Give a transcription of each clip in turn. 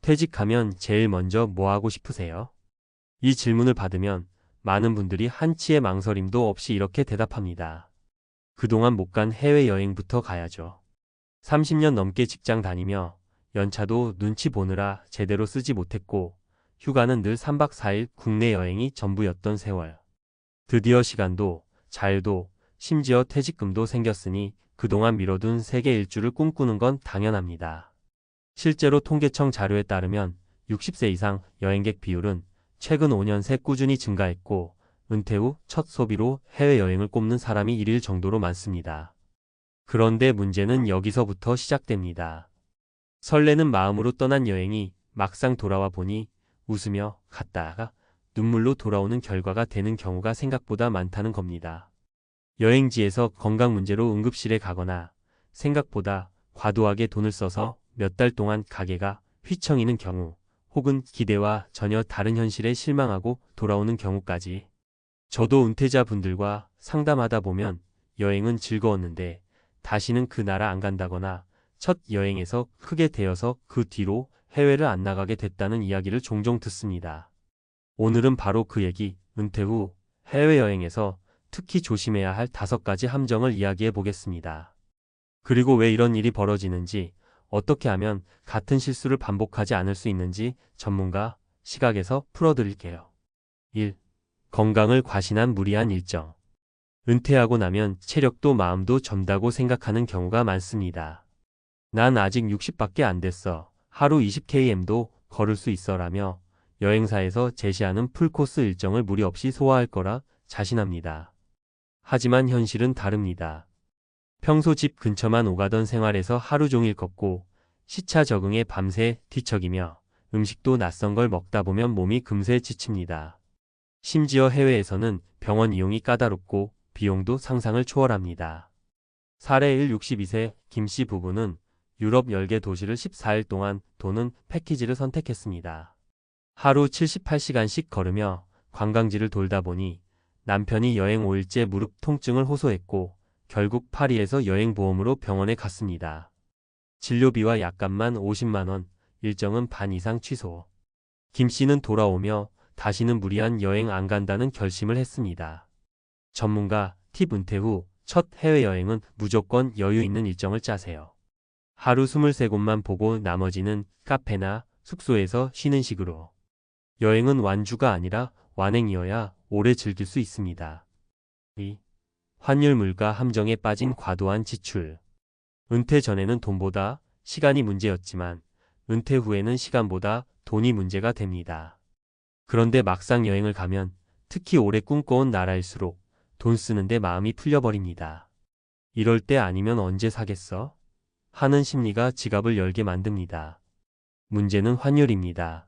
퇴직하면 제일 먼저 뭐 하고 싶으세요? 이 질문을 받으면 많은 분들이 한치의 망설임도 없이 이렇게 대답합니다. 그동안 못 간 해외여행부터 가야죠. 30년 넘게 직장 다니며 연차도 눈치 보느라 제대로 쓰지 못했고 휴가는 늘 3박 4일 국내 여행이 전부였던 세월. 드디어 시간도 자유도 심지어 퇴직금도 생겼으니 그동안 미뤄둔 세계 일주를 꿈꾸는 건 당연합니다. 실제로 통계청 자료에 따르면 60세 이상 여행객 비율은 최근 5년 새 꾸준히 증가했고 은퇴 후 첫 소비로 해외여행을 꼽는 사람이 1일 정도로 많습니다. 그런데 문제는 여기서부터 시작됩니다. 설레는 마음으로 떠난 여행이 막상 돌아와 보니 웃으며 갔다가 눈물로 돌아오는 결과가 되는 경우가 생각보다 많다는 겁니다. 여행지에서 건강 문제로 응급실에 가거나 생각보다 과도하게 돈을 써서 몇 달 동안 가게가 휘청이는 경우 혹은 기대와 전혀 다른 현실에 실망하고 돌아오는 경우까지. 저도 은퇴자분들과 상담하다 보면 여행은 즐거웠는데 다시는 그 나라 안 간다거나 첫 여행에서 크게 데여서 그 뒤로 해외를 안 나가게 됐다는 이야기를 종종 듣습니다. 오늘은 바로 그 얘기, 은퇴 후 해외여행에서 특히 조심해야 할 5가지 함정을 이야기해 보겠습니다. 그리고 왜 이런 일이 벌어지는지, 어떻게 하면 같은 실수를 반복하지 않을 수 있는지 전문가 시각에서 풀어드릴게요. 1. 건강을 과신한 무리한 일정. 은퇴하고 나면 체력도 마음도 젊다고 생각하는 경우가 많습니다. 난 아직 60밖에 안 됐어. 하루 20km도 걸을 수 있어라며 여행사에서 제시하는 풀코스 일정을 무리 없이 소화할 거라 자신합니다. 하지만 현실은 다릅니다. 평소 집 근처만 오가던 생활에서 하루 종일 걷고 시차 적응에 밤새 뒤척이며 음식도 낯선 걸 먹다 보면 몸이 금세 지칩니다. 심지어 해외에서는 병원 이용이 까다롭고 비용도 상상을 초월합니다. 사례 1. 62세 김씨 부부는 유럽 10개 도시를 14일 동안 도는 패키지를 선택했습니다. 하루 78시간씩 걸으며 관광지를 돌다 보니 남편이 여행 5일째 무릎 통증을 호소했고 결국 파리에서 여행보험으로 병원에 갔습니다. 진료비와 약값만 50만 원, 일정은 반 이상 취소. 김 씨는 돌아오며 다시는 무리한 여행 안 간다는 결심을 했습니다. 전문가 팁. 은퇴 후 첫 해외여행은 무조건 여유 있는 일정을 짜세요. 하루 23곳만 보고 나머지는 카페나 숙소에서 쉬는 식으로. 여행은 완주가 아니라 완행이어야 오래 즐길 수 있습니다. 2. 환율 물가 함정에 빠진 과도한 지출. 은퇴 전에는 돈보다 시간이 문제였지만 은퇴 후에는 시간보다 돈이 문제가 됩니다. 그런데 막상 여행을 가면 특히 오래 꿈꿔온 나라일수록 돈 쓰는데 마음이 풀려버립니다. 이럴 때 아니면 언제 사겠어? 하는 심리가 지갑을 열게 만듭니다. 문제는 환율입니다.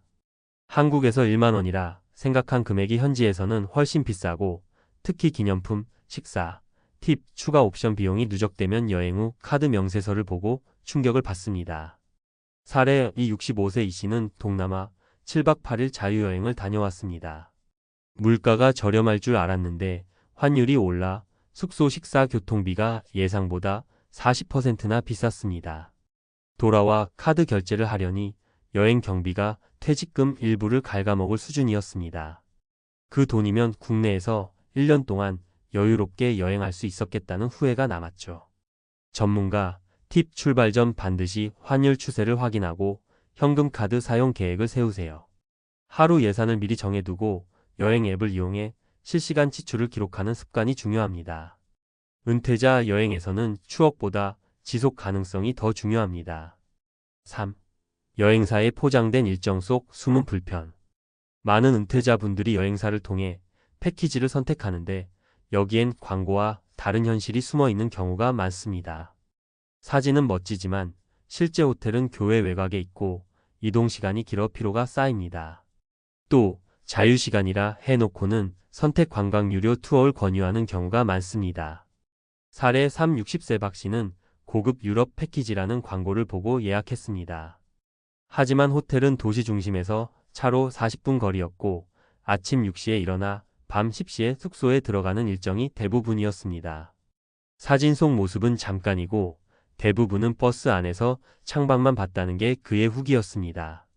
한국에서 1만 원이라 생각한 금액이 현지에서는 훨씬 비싸고 특히 기념품, 식사, 팁, 추가 옵션 비용이 누적되면 여행 후 카드 명세서를 보고 충격을 받습니다. 사례 2. 65세 이 씨는 동남아 7박 8일 자유여행을 다녀왔습니다. 물가가 저렴할 줄 알았는데 환율이 올라 숙소 식사 교통비가 예상보다 40%나 비쌌습니다. 돌아와 카드 결제를 하려니 여행 경비가 퇴직금 일부를 갉아먹을 수준이었습니다. 그 돈이면 국내에서 1년 동안 여유롭게 여행할 수 있었겠다는 후회가 남았죠. 전문가 팁. 출발 전 반드시 환율 추세를 확인하고 현금 카드 사용 계획을 세우세요. 하루 예산을 미리 정해두고 여행 앱을 이용해 실시간 지출을 기록하는 습관이 중요합니다. 은퇴자 여행에서는 추억보다 지속 가능성이 더 중요합니다. 3. 여행사에 포장된 일정 속 숨은 불편. 많은 은퇴자분들이 여행사를 통해 패키지를 선택하는데 여기엔 광고와 다른 현실이 숨어 있는 경우가 많습니다. 사진은 멋지지만 실제 호텔은 교외 외곽에 있고 이동 시간이 길어 피로가 쌓입니다. 또 자유시간이라 해놓고는 선택 관광 유료 투어를 권유하는 경우가 많습니다. 사례 3. 60세 박 씨는 고급 유럽 패키지라는 광고를 보고 예약했습니다. 하지만 호텔은 도시 중심에서 차로 40분 거리였고 아침 6시에 일어나 밤 10시에 숙소에 들어가는 일정이 대부분이었습니다. 사진 속 모습은 잠깐이고 대부분은 버스 안에서 창밖만 봤다는 게 그의 후기였습니다.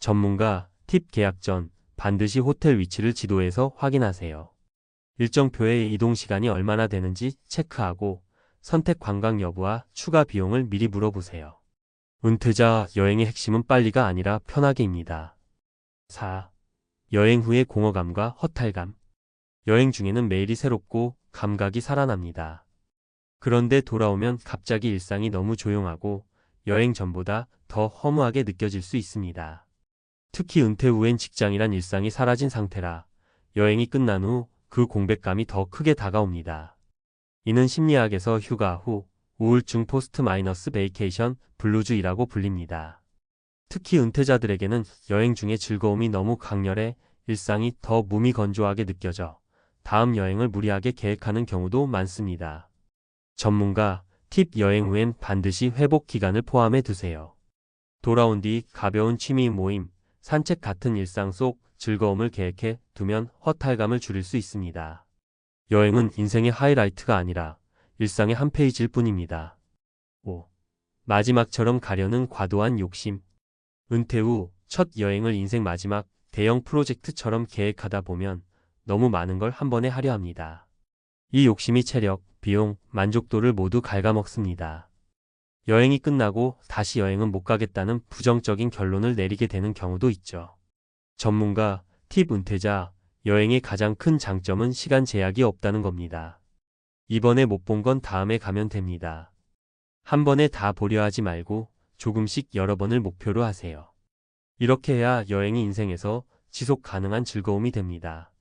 전문가 팁 계약 전 반드시 호텔 위치를 지도에서 확인하세요. 일정표의 이동 시간이 얼마나 되는지 체크하고 선택 관광 여부와 추가 비용을 미리 물어보세요. 은퇴자 여행의 핵심은 빨리가 아니라 편하게입니다. 4. 여행 후의 공허감과 허탈감. 여행 중에는 매일이 새롭고 감각이 살아납니다. 그런데 돌아오면 갑자기 일상이 너무 조용하고 여행 전보다 더 허무하게 느껴질 수 있습니다. 특히 은퇴 후엔 직장이란 일상이 사라진 상태라 여행이 끝난 후 그 공백감이 더 크게 다가옵니다. 이는 심리학에서 휴가 후 우울증 포스트 마이너스 베이케이션 블루즈이라고 불립니다. 특히 은퇴자들에게는 여행 중의 즐거움이 너무 강렬해 일상이 더 무미건조하게 느껴져 다음 여행을 무리하게 계획하는 경우도 많습니다. 전문가 팁 여행 후엔 반드시 회복 기간을 포함해 두세요. 돌아온 뒤 가벼운 취미 모임, 산책 같은 일상 속 즐거움을 계획해 두면 허탈감을 줄일 수 있습니다. 여행은 인생의 하이라이트가 아니라 일상의 한 페이지일 뿐입니다. 5. 마지막처럼 가려는 과도한 욕심. 은퇴 후 첫 여행을 인생 마지막 대형 프로젝트처럼 계획하다 보면 너무 많은 걸 한 번에 하려 합니다. 이 욕심이 체력, 비용, 만족도를 모두 갉아먹습니다. 여행이 끝나고 다시 여행은 못 가겠다는 부정적인 결론을 내리게 되는 경우도 있죠. 전문가 팁 은퇴자 여행의 가장 큰 장점은 시간 제약이 없다는 겁니다. 이번에 못 본 건 다음에 가면 됩니다. 한 번에 다 보려 하지 말고 조금씩 여러 번을 목표로 하세요. 이렇게 해야 여행이 인생에서 지속 가능한 즐거움이 됩니다.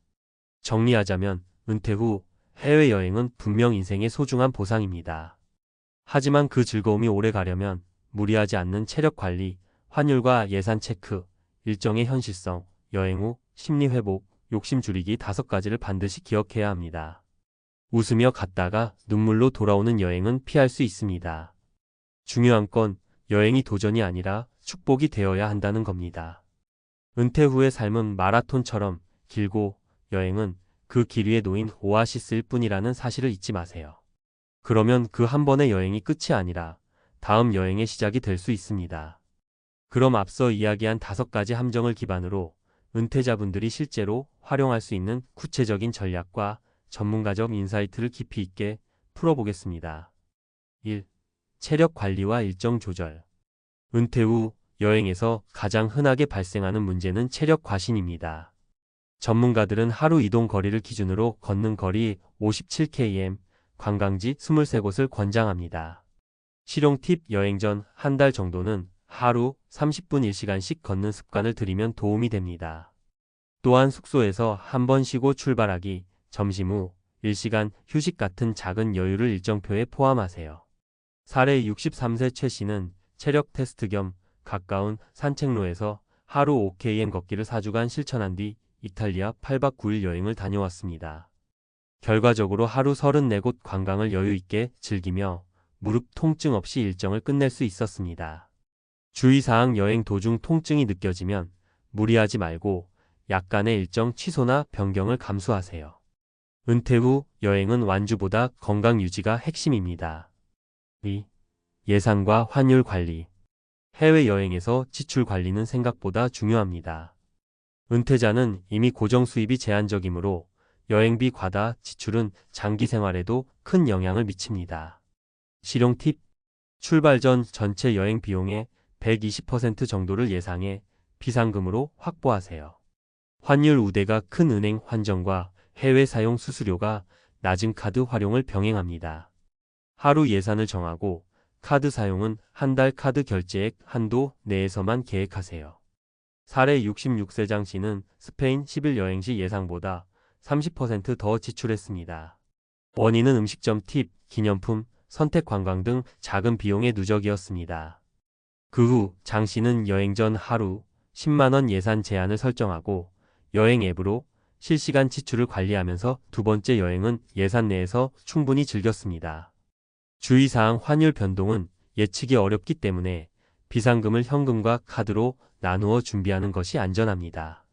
정리하자면 은퇴 후 해외여행은 분명 인생의 소중한 보상입니다. 하지만 그 즐거움이 오래 가려면 무리하지 않는 체력 관리, 환율과 예산 체크, 일정의 현실성, 여행 후 심리 회복, 욕심 줄이기 5가지를 반드시 기억해야 합니다. 웃으며 갔다가 눈물로 돌아오는 여행은 피할 수 있습니다. 중요한 건 여행이 도전이 아니라 축복이 되어야 한다는 겁니다. 은퇴 후의 삶은 마라톤처럼 길고 여행은 그 길 위에 놓인 오아시스일 뿐이라는 사실을 잊지 마세요. 그러면 그 한 번의 여행이 끝이 아니라 다음 여행의 시작이 될 수 있습니다. 그럼 앞서 이야기한 5가지 함정을 기반으로 은퇴자분들이 실제로 활용할 수 있는 구체적인 전략과 전문가적 인사이트를 깊이 있게 풀어보겠습니다. 1. 체력 관리와 일정 조절. 은퇴 후 여행에서 가장 흔하게 발생하는 문제는 체력 과신입니다. 전문가들은 하루 이동 거리를 기준으로 걷는 거리 57km, 관광지 23곳을 권장합니다. 실용 팁 여행 전 한 달 정도는 하루 30분 1시간씩 걷는 습관을 들이면 도움이 됩니다. 또한 숙소에서 한 번 쉬고 출발하기, 점심 후 1시간 휴식 같은 작은 여유를 일정표에 포함하세요. 사례 63세 최 씨는 체력 테스트 겸 가까운 산책로에서 하루 5km 걷기를 4주간 실천한 뒤 이탈리아 8박 9일 여행을 다녀왔습니다. 결과적으로 하루 34곳 관광을 여유 있게 즐기며 무릎 통증 없이 일정을 끝낼 수 있었습니다. 주의사항 여행 도중 통증이 느껴지면 무리하지 말고 약간의 일정 취소나 변경을 감수하세요. 은퇴 후 여행은 완주보다 건강 유지가 핵심입니다. 2. 예산과 환율 관리. 해외여행에서 지출 관리는 생각보다 중요합니다. 은퇴자는 이미 고정 수입이 제한적이므로 여행비 과다 지출은 장기 생활에도 큰 영향을 미칩니다. 실용 팁. 출발 전 전체 여행 비용의 120% 정도를 예상해 비상금으로 확보하세요. 환율 우대가 큰 은행 환전과 해외 사용 수수료가 낮은 카드 활용을 병행합니다. 하루 예산을 정하고 카드 사용은 한 달 카드 결제액 한도 내에서만 계획하세요. 사례 66세 장 씨는 스페인 10일 여행 시 예상보다 30% 더 지출했습니다. 원인은 음식점 팁, 기념품, 선택 관광 등 작은 비용의 누적이었습니다. 그 후 장 씨는 여행 전 하루 10만 원 예산 제한을 설정하고 여행 앱으로 실시간 지출을 관리하면서 두 번째 여행은 예산 내에서 충분히 즐겼습니다. 주의사항 환율 변동은 예측이 어렵기 때문에 비상금을 현금과 카드로 나누어 준비하는 것이 안전합니다.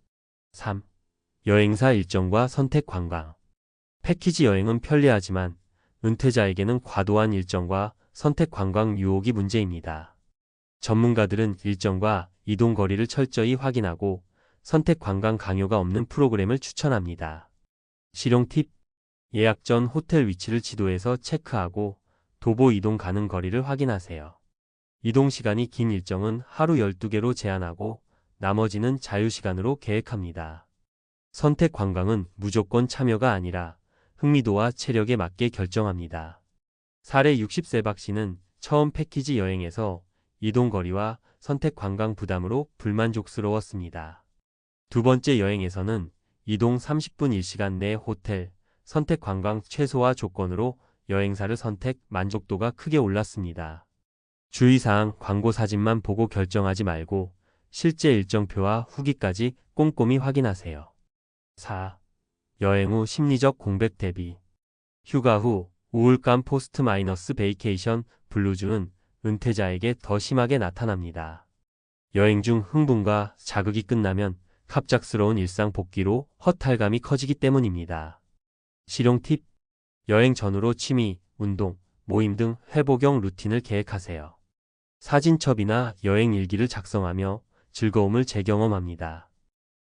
3. 여행사 일정과 선택 관광. 패키지 여행은 편리하지만 은퇴자에게는 과도한 일정과 선택 관광 유혹이 문제입니다. 전문가들은 일정과 이동 거리를 철저히 확인하고 선택 관광 강요가 없는 프로그램을 추천합니다. 실용 팁. 예약 전 호텔 위치를 지도에서 체크하고 도보 이동 가능 거리를 확인하세요. 이동 시간이 긴 일정은 하루 12개로 제한하고 나머지는 자유시간으로 계획합니다. 선택 관광은 무조건 참여가 아니라 흥미도와 체력에 맞게 결정합니다. 사례 60세 박 씨는 처음 패키지 여행에서 이동 거리와 선택 관광 부담으로 불만족스러웠습니다. 두 번째 여행에서는 이동 30분 1시간 내 호텔, 선택 관광 최소화 조건으로 여행사를 선택, 만족도가 크게 올랐습니다. 주의사항. 광고 사진만 보고 결정하지 말고 실제 일정표와 후기까지 꼼꼼히 확인하세요. 4. 여행 후 심리적 공백 대비. 휴가 후 우울감 포스트 마이너스 베이케이션 블루즈는 은퇴자에게 더 심하게 나타납니다. 여행 중 흥분과 자극이 끝나면 갑작스러운 일상 복귀로 허탈감이 커지기 때문입니다. 실용 팁. 여행 전후로 취미, 운동, 모임 등 회복형 루틴을 계획하세요. 사진첩이나 여행 일기를 작성하며 즐거움을 재경험합니다.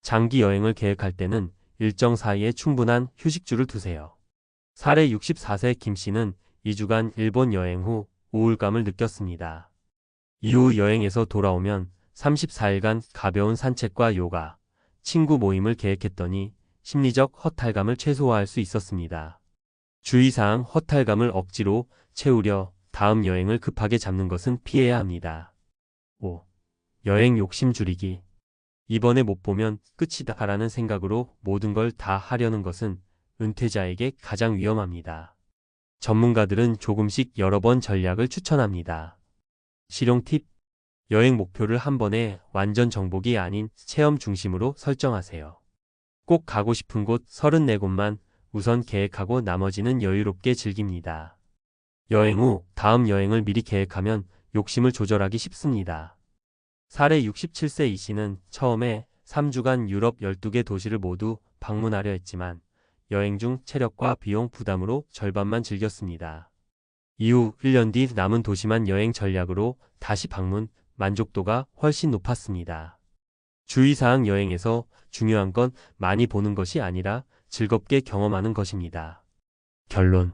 장기 여행을 계획할 때는 일정 사이에 충분한 휴식주를 두세요. 사례 64세 김 씨는 2주간 일본 여행 후 우울감을 느꼈습니다. 이후 여행에서 돌아오면 34일간 가벼운 산책과 요가, 친구 모임을 계획했더니 심리적 허탈감을 최소화할 수 있었습니다. 주의사항. 허탈감을 억지로 채우려 다음 여행을 급하게 잡는 것은 피해야 합니다. 5. 여행 욕심 줄이기. 이번에 못 보면 끝이다 라는 생각으로 모든 걸 다 하려는 것은 은퇴자에게 가장 위험합니다. 전문가들은 조금씩 여러 번 전략을 추천합니다. 실용 팁. 여행 목표를 한 번에 완전 정복이 아닌 체험 중심으로 설정하세요. 꼭 가고 싶은 곳 34곳만 우선 계획하고 나머지는 여유롭게 즐깁니다. 여행 후 다음 여행을 미리 계획하면 욕심을 조절하기 쉽습니다. 사례 67세 이 씨는 처음에 3주간 유럽 12개 도시를 모두 방문하려 했지만 여행 중 체력과 비용 부담으로 절반만 즐겼습니다. 이후 1년 뒤 남은 도시만 여행 전략으로 다시 방문, 만족도가 훨씬 높았습니다. 주의사항. 여행에서 중요한 건 많이 보는 것이 아니라 즐겁게 경험하는 것입니다. 결론.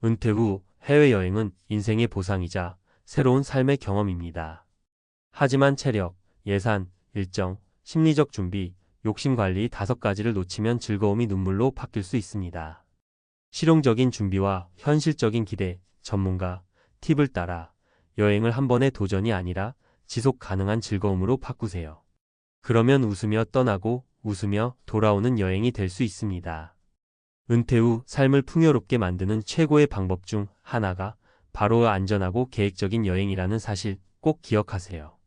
은퇴 후 해외여행은 인생의 보상이자 새로운 삶의 경험입니다. 하지만 체력, 예산, 일정, 심리적 준비, 욕심 관리 5가지를 놓치면 즐거움이 눈물로 바뀔 수 있습니다. 실용적인 준비와 현실적인 기대, 전문가, 팁을 따라 여행을 한 번의 도전이 아니라 지속 가능한 즐거움으로 바꾸세요. 그러면 웃으며 떠나고 웃으며 돌아오는 여행이 될 수 있습니다. 은퇴 후 삶을 풍요롭게 만드는 최고의 방법 중 하나가 바로 안전하고 계획적인 여행이라는 사실 꼭 기억하세요.